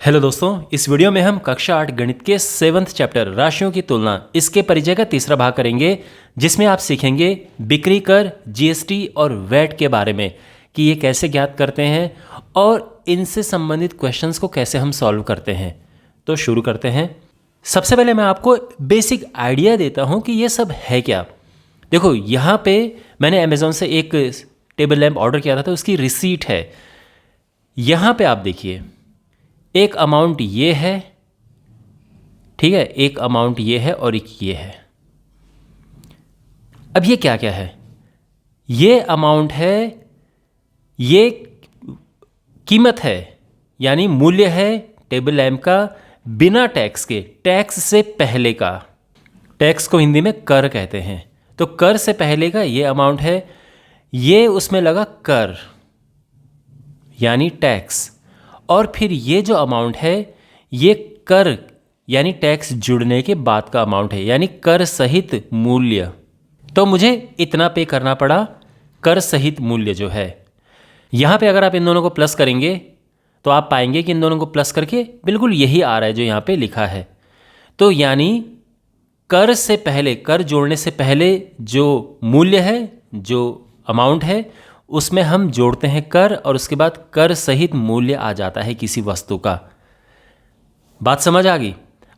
Hello दोस्तों, इस video में हम कक्षा 8 गणित के 7th चैप्टर राशियों की तुलना इसके परिचय का तीसरा भाग करेंगे, जिसमें आप सीखेंगे बिक्री कर, जीएसटी और वैट के बारे में कि ये कैसे ज्ञात करते हैं और इनसे संबंधित क्वेश्चंस को कैसे हम सॉल्व करते हैं। तो शुरू करते हैं। सबसे पहले मैं आपको बेसिक आइडिया देता हूँ कि ये सब है क्या। देखो, यहाँ पे मैंने अमेज़ॉन से एक टेबल लैंप ऑर्डर किया था, तो उसकी रिसीट है। यहाँ पे आप देखिए, एक अमाउंट ये है, ठीक है, एक अमाउंट ये है और एक ये है। अब ये क्या क्या है? ये अमाउंट है, ये कीमत है, यानी मूल्य है टेबल लैंप का बिना टैक्स के, टैक्स से पहले का। टैक्स को हिंदी में कर कहते हैं। तो कर से पहले का ये अमाउंट है, ये उसमें लगा कर यानी टैक्स। और फिर ये जो अमाउंट है, ये कर यानी टैक्स जुड़ने के बाद का अमाउंट है, यानी कर सहित मूल्य। तो मुझे इतना पे करना पड़ा, कर सहित मूल्य जो है। यहाँ पे अगर आप इन दोनों को प्लस करेंगे तो आप पाएंगे कि इन दोनों को प्लस करके बिल्कुल यही आ रहा है जो यहाँ पे लिखा है। तो यानी कर से पहले, कर जोड़ने से पहले जो मूल्य है, जो अमाउंट है, उसमें हम जोड़ते हैं कर और उसके बाद कर सहित मूल्य आ जाता है किसी वस्तु का। बात समझ आ गई?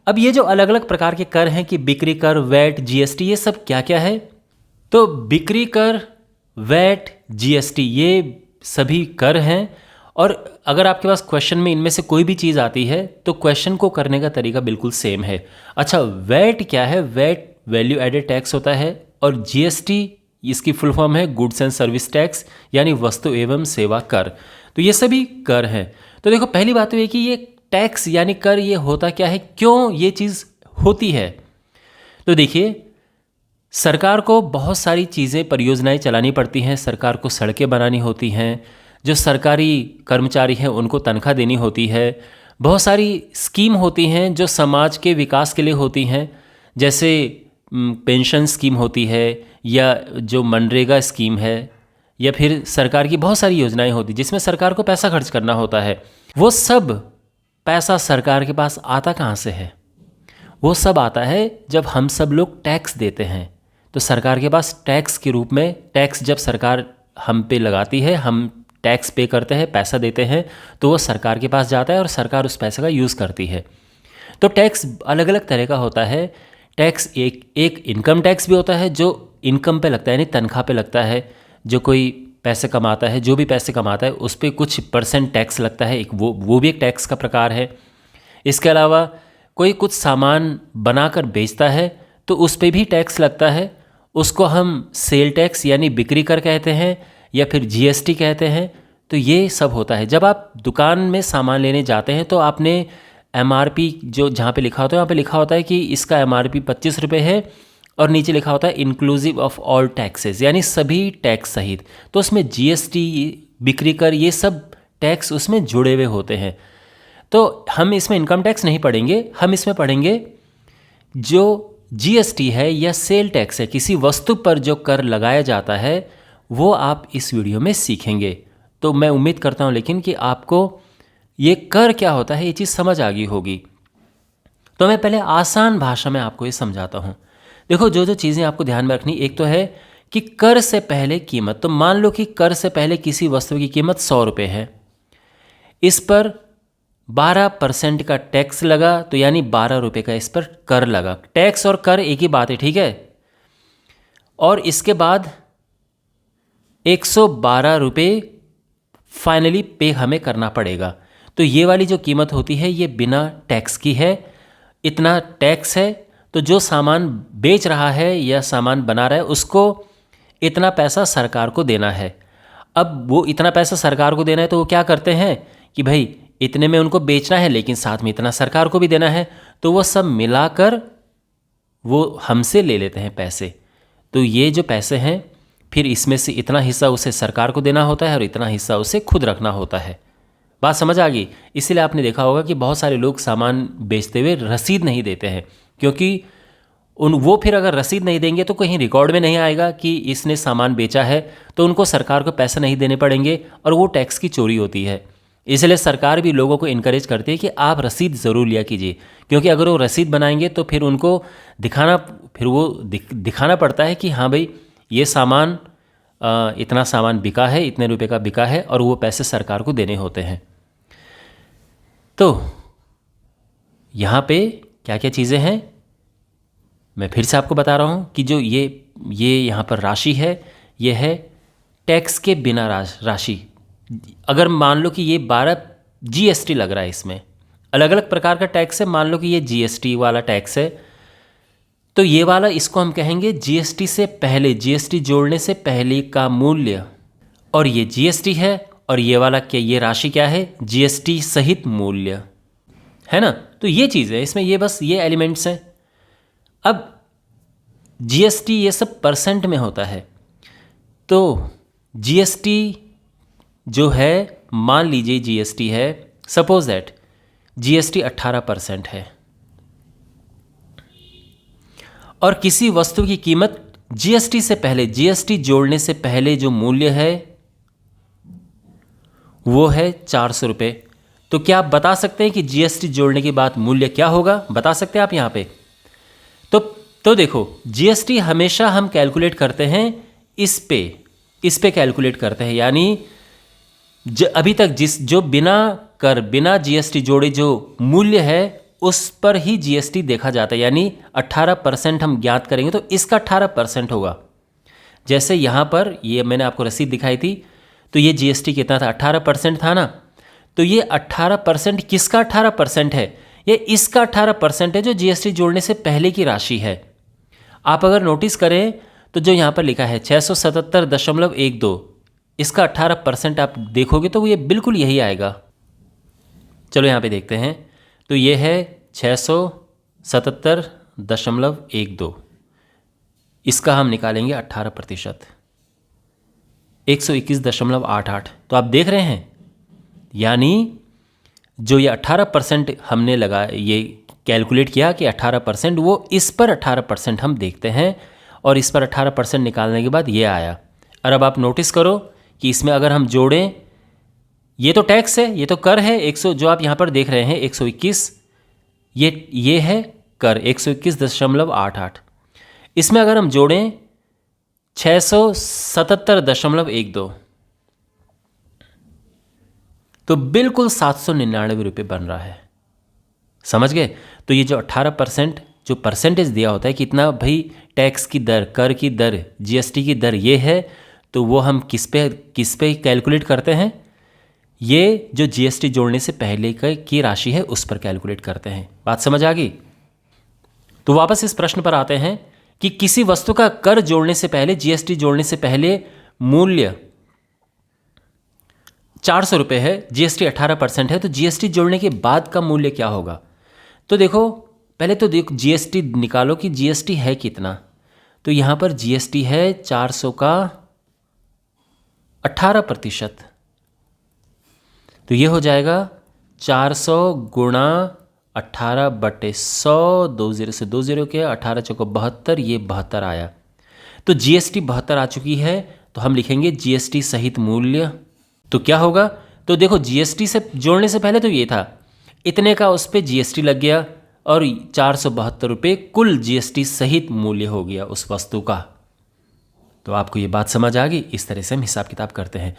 अब ये जो अलग अलग प्रकार के कर हैं कि बिक्री कर, वैट, जीएसटी, ये सब क्या क्या है? तो बिक्री कर, वैट, जीएसटी, ये सभी कर हैं। और अगर आपके पास क्वेश्चन में इनमें से कोई भी चीज़ आती है तो क्वेश्चन को करने का तरीका बिल्कुल सेम है। अच्छा, वैट क्या है? वैट वैल्यू एडेड टैक्स होता है। और जीएसटी, इसकी फुल फॉर्म है गुड्स एंड सर्विस टैक्स, यानी वस्तु एवं सेवा कर। तो ये सभी कर हैं। तो देखो, पहली बात तो ये कि ये टैक्स यानी कर, ये होता क्या है, क्यों ये चीज़ होती है? तो देखिए, सरकार को बहुत सारी चीज़ें, परियोजनाएं चलानी पड़ती हैं। सरकार को सड़कें बनानी होती हैं, जो सरकारी कर्मचारी हैं उनको तनख्वाह देनी होती है। बहुत सारी स्कीम होती हैं जो समाज के विकास के लिए होती हैं, जैसे पेंशन स्कीम होती है, या जो मनरेगा स्कीम है, या फिर सरकार की बहुत सारी योजनाएं होती जिसमें सरकार को पैसा खर्च करना होता है। वो सब पैसा सरकार के पास आता कहाँ से है? वो सब आता है जब हम सब लोग टैक्स देते हैं। तो सरकार के पास टैक्स के रूप में, टैक्स जब सरकार हम पे लगाती है, हम टैक्स पे करते हैं, पैसा देते हैं, तो वो सरकार के पास जाता है और सरकार उस पैसे का यूज़ करती है। तो टैक्स अलग अलग तरह का होता है। टैक्स एक इनकम टैक्स भी होता है जो इनकम पे लगता है, यानी तनख्वाह पे लगता है। जो कोई पैसे कमाता है, जो भी पैसे कमाता है, उस पर कुछ % टैक्स लगता है, एक वो भी एक टैक्स का प्रकार है। इसके अलावा कोई कुछ सामान बनाकर बेचता है तो उस पर भी टैक्स लगता है। उसको हम सेल टैक्स यानी बिक्री कर कहते हैं, या फिर जीएसटी कहते हैं। तो ये सब होता है। जब आप दुकान में सामान लेने जाते हैं तो आपने एमआरपी, जो जहाँ पे लिखा होता है, वहाँ पे लिखा होता है कि इसका एमआरपी 25 रुपये है, और नीचे लिखा होता है इंक्लूसिव ऑफ ऑल टैक्सेस, यानी सभी टैक्स सहित। तो उसमें जीएसटी, बिक्री कर, ये सब टैक्स उसमें जुड़े हुए होते हैं। तो हम इसमें इनकम टैक्स नहीं पढ़ेंगे, हम इसमें पढ़ेंगे जो जीएसटी है या सेल टैक्स है, किसी वस्तु पर जो कर लगाया जाता है, वो आप इस वीडियो में सीखेंगे। तो मैं उम्मीद करता हूँ लेकिन कि आपको ये कर क्या होता है ये चीज़ समझ आ गई होगी। तो मैं पहले आसान भाषा में आपको ये समझाता हूँ। देखो, जो जो चीज़ें आपको ध्यान में रखनी, एक तो है कि कर से पहले कीमत। तो मान लो कि कर से पहले किसी वस्तु की कीमत 100 रुपये है, इस पर 12% का टैक्स लगा, तो यानी 12 रुपये का इस पर कर लगा। टैक्स और कर एक ही बात है, ठीक है। और इसके बाद 112 रुपये फाइनली पे हमें करना पड़ेगा। तो ये वाली जो कीमत होती है ये बिना टैक्स की है। इतना टैक्स है, तो जो सामान बेच रहा है या सामान बना रहा है उसको इतना पैसा सरकार को देना है। अब वो इतना पैसा सरकार को देना है तो वो क्या करते हैं कि भाई इतने में उनको बेचना है, लेकिन साथ में इतना सरकार को भी देना है, तो वो सब मिलाकर वो हमसे ले लेते हैं पैसे। तो ये जो पैसे हैं, फिर इसमें से इतना हिस्सा उसे सरकार को देना होता है और इतना हिस्सा उसे खुद रखना होता है। बात समझ आ गई? इसीलिए आपने देखा होगा कि बहुत सारे लोग सामान बेचते हुए रसीद नहीं देते हैं, क्योंकि वो फिर अगर रसीद नहीं देंगे तो कहीं रिकॉर्ड में नहीं आएगा कि इसने सामान बेचा है, तो उनको सरकार को पैसे नहीं देने पड़ेंगे और वो टैक्स की चोरी होती है। इसलिए सरकार भी लोगों को इनकरेज करती है कि आप रसीद ज़रूर लिया कीजिए, क्योंकि अगर वो रसीद बनाएंगे तो फिर उनको दिखाना पड़ता है कि हाँ भाई ये सामान इतना सामान बिका है, इतने रुपए का बिका है, और वो पैसे सरकार को देने होते हैं। तो यहाँ पे क्या क्या चीज़ें हैं मैं फिर से आपको बता रहा हूँ कि जो ये यहाँ पर राशि है, ये है टैक्स के बिना राशि। अगर मान लो कि ये 12 जीएसटी लग रहा है, इसमें अलग अलग प्रकार का टैक्स है, मान लो कि ये जीएसटी वाला टैक्स है, तो ये वाला इसको हम कहेंगे जीएसटी से पहले, जीएसटी जोड़ने से पहले का मूल्य, और ये जीएसटी है, और ये वाला क्या, ये राशि क्या है, जीएसटी सहित मूल्य, है ना। तो ये चीज़ है इसमें, ये बस ये एलिमेंट्स हैं। अब जीएसटी ये सब परसेंट में होता है, तो जीएसटी जो है, मान लीजिए जीएसटी है, सपोज दैट जीएसटी 18% है, और किसी वस्तु की कीमत जीएसटी से पहले, जीएसटी जोड़ने से पहले जो मूल्य है वो है 400 रुपये। तो क्या आप बता सकते हैं कि जीएसटी जोड़ने के बाद मूल्य क्या होगा? बता सकते हैं आप यहाँ पे? तो देखो, जीएसटी हमेशा हम कैलकुलेट करते हैं इस पे कैलकुलेट करते हैं, यानी अभी तक जो बिना जीएसटी जोड़े जो मूल्य है उस पर ही जीएसटी देखा जाता है, यानी 18% हम ज्ञात करेंगे तो इसका 18% होगा। जैसे यहाँ पर ये मैंने आपको रसीद दिखाई थी, तो ये जीएसटी कितना था, 18% था ना। तो ये 18% किसका 18% है? ये इसका 18% है जो जीएसटी जोड़ने से पहले की राशि है। आप अगर नोटिस करें तो जो यहाँ पर लिखा है 677.12, इसका 18% आप देखोगे तो ये बिल्कुल यही आएगा। चलो यहाँ पे देखते हैं, तो ये है 677.12, इसका हम निकालेंगे 18%, 121.88। तो आप देख रहे हैं, यानी जो ये 18% हमने ये कैलकुलेट किया कि 18%, वो इस पर 18% हम देखते हैं, और इस पर 18% निकालने के बाद ये आया। और अब आप नोटिस करो कि इसमें अगर हम जोड़ें, ये तो टैक्स है, ये तो कर है, 100 जो आप यहाँ पर देख रहे हैं 121, ये है कर 121.88। इसमें अगर हम जोड़ें 677.12, तो बिल्कुल 799 रुपये बन रहा है। समझ गए? तो ये जो 18% जो परसेंटेज दिया होता है, कितना भाई टैक्स की दर, कर की दर, जीएसटी की दर ये है, तो वो हम किस पे कैलकुलेट करते हैं? ये जो जीएसटी जोड़ने से पहले की राशि है उस पर कैलकुलेट करते हैं। बात समझ आ गई? तो वापस इस प्रश्न पर आते हैं कि किसी वस्तु का कर जोड़ने से पहले, जीएसटी जोड़ने से पहले मूल्य 400 रुपये है, जीएसटी 18% है, तो जीएसटी जोड़ने के बाद का मूल्य क्या होगा? तो देखो, पहले तो देखो जीएसटी निकालो कि जीएसटी है कितना। तो यहाँ पर जीएसटी है 400 का 18%, तो ये हो जाएगा 400 गुणा 18/100, 20 से 20 के 18 चौको 72, ये 72 आया। तो जीएसटी 72 आ चुकी है, तो हम लिखेंगे जीएसटी सहित मूल्य। तो क्या होगा? तो देखो, जीएसटी से जोड़ने से पहले तो ये था, इतने का उस पर जीएसटी लग गया, और 472 रुपये कुल जीएसटी सहित मूल्य हो गया उस वस्तु का। तो आपको ये बात समझ आ गई? इस तरह से हम हिसाब किताब करते हैं।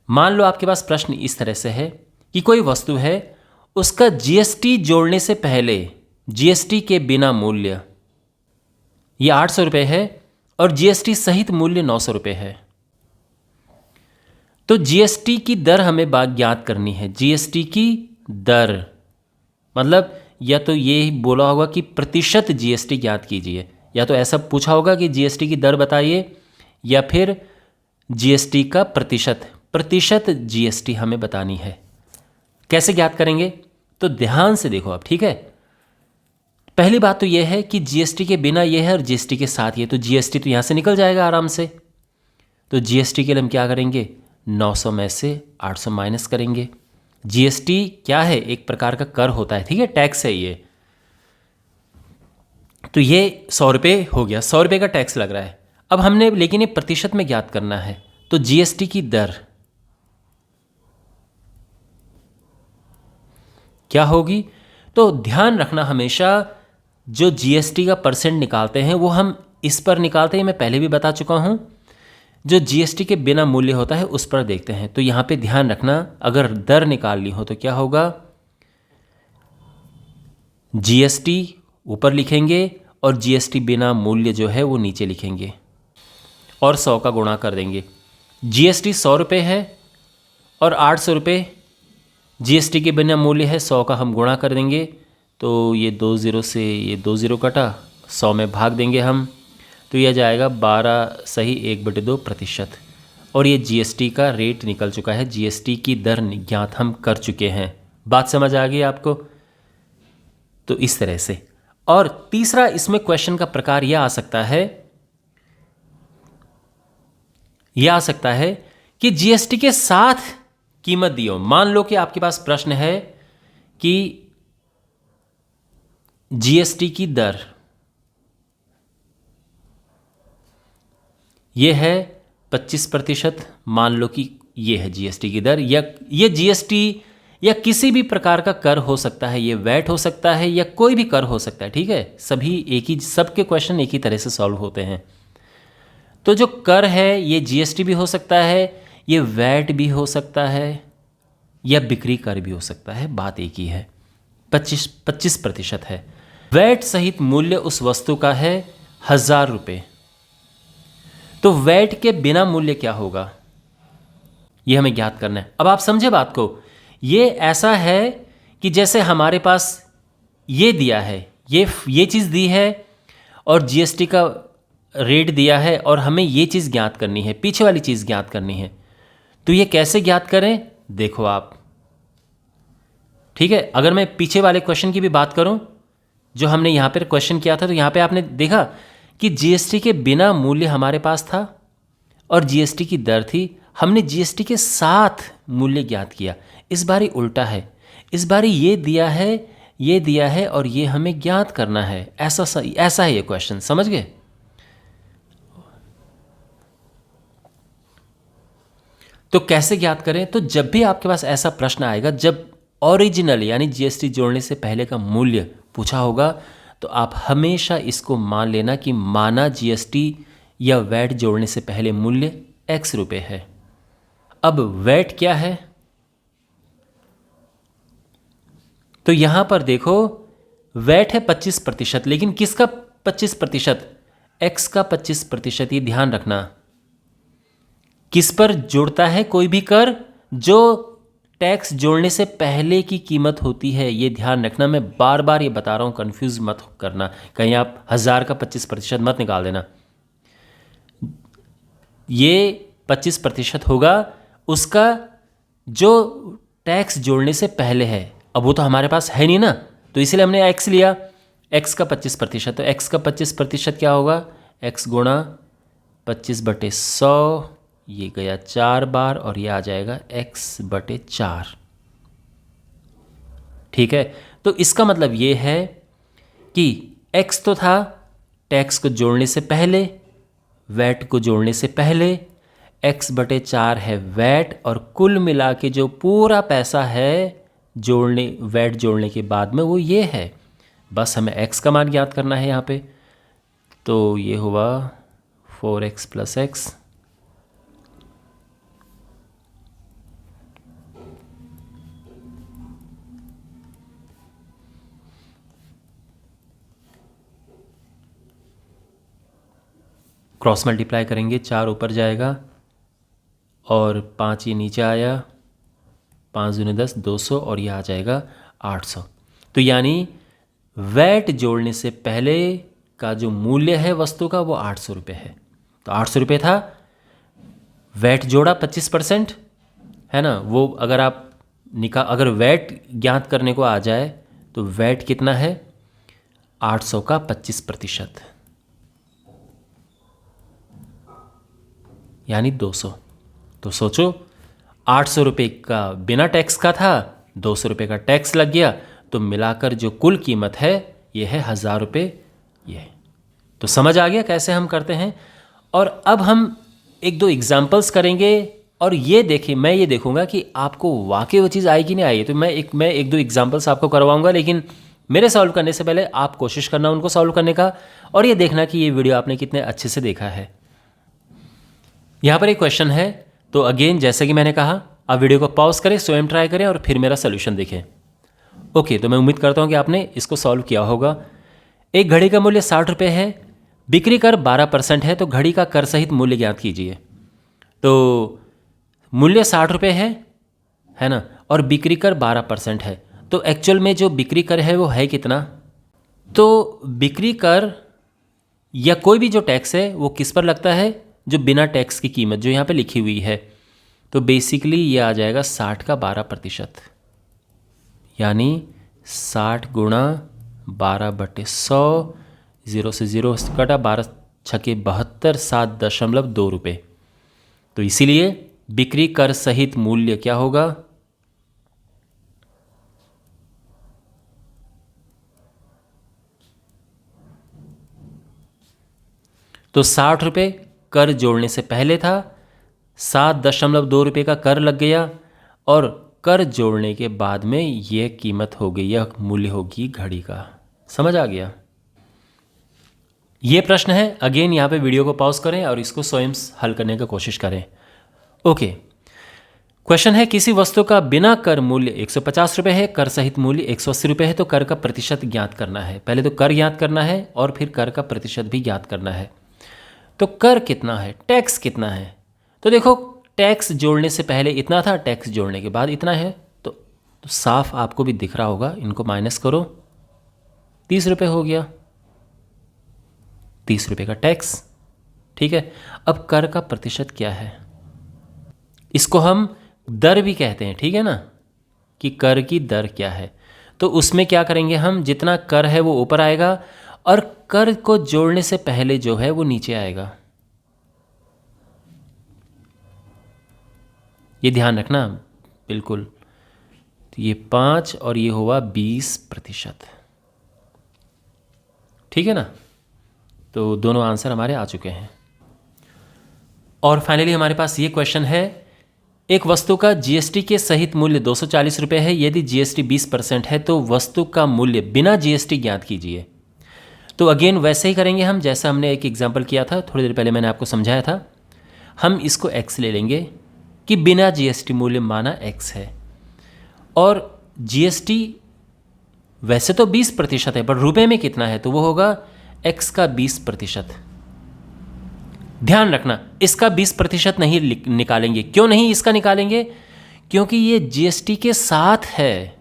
मान लो आपके पास प्रश्न इस तरह से है कि कोई वस्तु है, उसका जीएसटी जोड़ने से पहले जीएसटी के बिना मूल्य ये 800 रुपये है, और जीएसटी सहित मूल्य 900 रुपये है। तो जीएसटी की दर हमें ज्ञात करनी है। जीएसटी की दर मतलब या तो ये बोला होगा कि प्रतिशत जीएसटी ज्ञात कीजिए, या तो ऐसा पूछा होगा कि जीएसटी की दर बताइए, या फिर जीएसटी का प्रतिशत जीएसटी हमें बतानी है। कैसे ज्ञात करेंगे? तो ध्यान से देखो आप, ठीक है। पहली बात तो यह है कि जीएसटी के बिना ये है और जीएसटी के साथ ये, तो जीएसटी तो यहाँ से निकल जाएगा आराम से। तो जीएसटी के लिए हम क्या करेंगे? 900 में से 800 माइनस करेंगे। जीएसटी क्या है? एक प्रकार का कर होता है, ठीक है, टैक्स है ये। तो ये 100 रुपये हो गया, 100 रुपये का टैक्स लग रहा है। अब हमने लेकिन ये प्रतिशत में ज्ञात करना है, तो जीएसटी की दर क्या होगी? तो ध्यान रखना हमेशा जो जीएसटी का परसेंट निकालते हैं वो हम इस पर निकालते हैं, मैं पहले भी बता चुका हूँ। जो जीएसटी के बिना मूल्य होता है उस पर देखते हैं। तो यहाँ पे ध्यान रखना, अगर दर निकालनी हो तो क्या होगा, जीएसटी ऊपर लिखेंगे और जीएसटी बिना मूल्य जो है वो नीचे लिखेंगे और 100 का गुणा कर देंगे। जीएसटी 100 रुपये है और 800 रुपये जीएसटी के बिना मूल्य है, 100 का हम गुणा कर देंगे। तो ये 2 ज़ीरो से ये 2 ज़ीरो कटा, 100 में भाग देंगे हम, तो यह जाएगा 12 सही 1/2%। और ये जीएसटी का रेट निकल चुका है, जीएसटी की दर ज्ञात हम कर चुके हैं। बात समझ आ गई आपको? तो इस तरह से। और तीसरा इसमें क्वेश्चन का प्रकार यह आ सकता है कि जीएसटी के साथ कीमत दियो। मान लो कि आपके पास प्रश्न है कि जीएसटी की दर यह है 25%, मान लो कि यह है जीएसटी की दर, या ये जीएसटी या किसी भी प्रकार का कर हो सकता है, ये वैट हो सकता है या कोई भी कर हो सकता है, ठीक है। सभी एक ही, सबके क्वेश्चन एक ही तरह से सॉल्व होते हैं। तो जो कर है ये जीएसटी भी हो सकता है, ये वैट भी हो सकता है, या बिक्री कर भी हो सकता है, बात एक ही है। 25% है। वैट सहित मूल्य उस वस्तु का है 1000 रुपये। तो वैट के बिना मूल्य क्या होगा, ये हमें ज्ञात करना है। अब आप समझे बात को, ये ऐसा है कि जैसे हमारे पास ये दिया है, ये चीज़ दी है और जीएसटी का रेट दिया है और हमें ये चीज़ ज्ञात करनी है, पीछे वाली चीज़ ज्ञात करनी है। तो ये कैसे ज्ञात करें, देखो आप, ठीक है। अगर मैं पीछे वाले क्वेश्चन की भी बात करूं, जो हमने यहाँ पर क्वेश्चन किया था, तो यहाँ पे आपने देखा कि जीएसटी के बिना मूल्य हमारे पास था और जीएसटी की दर थी, हमने जीएसटी के साथ मूल्य ज्ञात किया। इस बारी उल्टा है, इस बारी ये दिया है और ये हमें ज्ञात करना है। ऐसा है ये क्वेश्चन, समझ गए? तो कैसे ज्ञात करें? तो जब भी आपके पास ऐसा प्रश्न आएगा, जब ओरिजिनल यानी जीएसटी जोड़ने से पहले का मूल्य पूछा होगा, तो आप हमेशा इसको मान लेना कि माना जीएसटी या वैट जोड़ने से पहले मूल्य x रुपये है। अब वैट क्या है, तो यहां पर देखो वैट है 25%, लेकिन किसका 25%? x का 25%। ये ध्यान रखना, किस पर जोड़ता है कोई भी कर, जो टैक्स जोड़ने से पहले की कीमत होती है। ये ध्यान रखना, मैं बार बार ये बता रहा हूँ, कंफ्यूज मत करना, कहीं आप 1000 का 25% मत निकाल देना। ये 25% होगा उसका जो टैक्स जोड़ने से पहले है। अब वो तो हमारे पास है नहीं ना, तो इसलिए हमने x लिया, x का 25%। तो x का 25% क्या होगा, x गुणा 25/100, ये गया 4 बार और ये आ जाएगा x/4, ठीक है। तो इसका मतलब ये है कि x तो था टैक्स को जोड़ने से पहले, वैट को जोड़ने से पहले, x/4 है वैट, और कुल मिला के जो पूरा पैसा है वैट जोड़ने के बाद में वो ये है। बस हमें x का मान ज्ञात करना है यहाँ पे। तो ये हुआ 4x + x, क्रॉस मल्टीप्लाई करेंगे, 4 ऊपर जाएगा और 5 ये नीचे आया, 5 दूनी 10, 200, और ये आ जाएगा 800। तो यानी वैट जोड़ने से पहले का जो मूल्य है वस्तु का वो 800 रुपये है। तो 800 रुपये था, वैट जोड़ा 25% है ना, वो अगर आप अगर वैट ज्ञात करने को आ जाए तो वैट कितना है, 800 का 25%, यानी 200। तो सोचो 800 रुपये का बिना टैक्स का था, 200 रुपये का टैक्स लग गया, तो मिलाकर जो कुल कीमत है ये है 1000 रुपये। ये तो समझ आ गया कैसे हम करते हैं। और अब हम 1-2 एग्जाम्पल्स करेंगे और ये देखिए, मैं ये देखूंगा कि आपको वाकई वो चीज़ आई कि नहीं आई है। तो मैं एक दो एग्जांपल्स आपको करवाऊंगा, लेकिन मेरे सॉल्व करने से पहले आप कोशिश करना उनको सॉल्व करने का, और ये देखना कि ये वीडियो आपने कितने अच्छे से देखा है। यहाँ पर एक क्वेश्चन है, तो अगेन जैसे कि मैंने कहा, आप वीडियो को पॉज करें, स्वयं ट्राई करें और फिर मेरा सोल्यूशन देखें। ओके, तो मैं उम्मीद करता हूँ कि आपने इसको सॉल्व किया होगा। एक घड़ी का मूल्य 60 रुपये है, बिक्री कर 12% है, तो घड़ी का कर सहित मूल्य ज्ञात कीजिए। तो मूल्य 60 रुपये है ना, और बिक्री कर 12% है, तो एक्चुअल में जो बिक्री कर है वो है कितना? तो बिक्री कर या कोई भी जो टैक्स है वो किस पर लगता है? जो बिना टैक्स की कीमत जो यहाँ पे लिखी हुई है। तो बेसिकली ये आ जाएगा 60 का 12%, यानी 60 गुणा 12/100, 0 से 0 कटा, 12 छके 72, 7.2 रुपये। तो इसीलिए बिक्री कर सहित मूल्य क्या होगा? तो 60 रुपये कर जोड़ने से पहले था, 7.2 रुपये का कर लग गया, और कर जोड़ने के बाद में ये कीमत हो गई, यह मूल्य होगी घड़ी का। समझ आ गया? ये प्रश्न है, अगेन यहाँ पे वीडियो को पॉज करें और इसको स्वयं हल करने की कोशिश करें। ओके, क्वेश्चन है, किसी वस्तु का बिना कर मूल्य 150 रुपये है, कर सहित मूल्य 180 रुपये है, तो कर का प्रतिशत ज्ञात करना है। पहले तो कर ज्ञात करना है और फिर कर का प्रतिशत भी ज्ञात करना है। तो कर कितना है, टैक्स कितना है? तो देखो, टैक्स जोड़ने से पहले इतना था, टैक्स जोड़ने के बाद इतना है, तो साफ आपको भी दिख रहा होगा। इनको माइनस करो, 30 रुपये हो गया, 30 रुपये का टैक्स। ठीक है, अब कर का प्रतिशत क्या है? इसको हम दर भी कहते हैं, ठीक है ना, कि कर की दर क्या है। तो उसमें क्या करेंगे हम, जितना कर है वो ऊपर आएगा, और कर को जोड़ने से पहले जो है वो नीचे आएगा। ये ध्यान रखना बिल्कुल। तो ये 5 और ये हुआ 20%। ठीक है ना, तो दोनों आंसर हमारे आ चुके हैं। और फाइनली हमारे पास ये क्वेश्चन है, एक वस्तु का जीएसटी के सहित मूल्य 240 रुपये है, यदि जीएसटी 20% है तो वस्तु का मूल्य बिना जीएसटी ज्ञात कीजिए। तो अगेन वैसे ही करेंगे हम जैसा हमने एक एग्जांपल किया था, थोड़ी देर पहले मैंने आपको समझाया था। हम इसको x ले लेंगे कि बिना जीएसटी मूल्य माना x है, और जीएसटी वैसे तो 20% है, पर रुपए में कितना है? तो वो होगा x का 20%। ध्यान रखना, इसका 20% नहीं निकालेंगे। क्यों नहीं इसका निकालेंगे? क्योंकि ये जीएसटी के साथ है।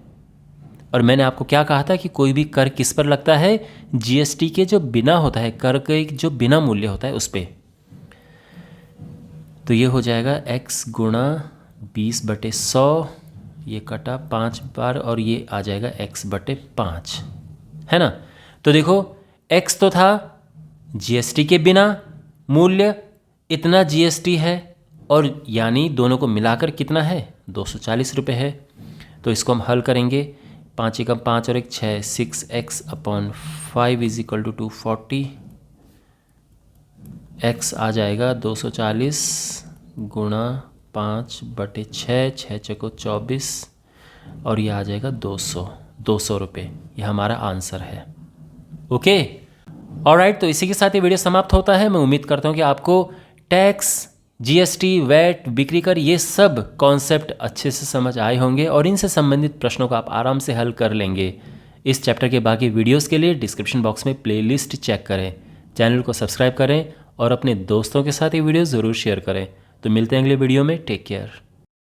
और मैंने आपको क्या कहा था कि कोई भी कर किस पर लगता है? जीएसटी के जो बिना होता है, कर के जो बिना मूल्य होता है उस पर। तो ये हो जाएगा x गुणा 20/100, ये कटा 5 बार, और ये आ जाएगा x/5, है ना। तो देखो, x तो था जीएसटी के बिना मूल्य, इतना जीएसटी है, और यानी दोनों को मिलाकर कितना है? 240 रुपये है। तो इसको हम हल करेंगे, 5 एकम 5 और 1 6, 6x/5 = 240। x आ जाएगा 240 गुणा 5/6, 6 चको 24, और ये आ जाएगा 200 रुपये। ये हमारा आंसर है। Okay, alright. तो इसी के साथ ये वीडियो समाप्त होता है। मैं उम्मीद करता हूँ कि आपको टैक्स, जीएसटी, वैट, बिक्री कर, ये सब कॉन्सेप्ट अच्छे से समझ आए होंगे, और इनसे संबंधित प्रश्नों को आप आराम से हल कर लेंगे। इस चैप्टर के बाकी वीडियोस के लिए डिस्क्रिप्शन बॉक्स में प्लेलिस्ट चेक करें, चैनल को सब्सक्राइब करें, और अपने दोस्तों के साथ ये वीडियो ज़रूर शेयर करें। तो मिलते हैं अगले वीडियो में। Take care.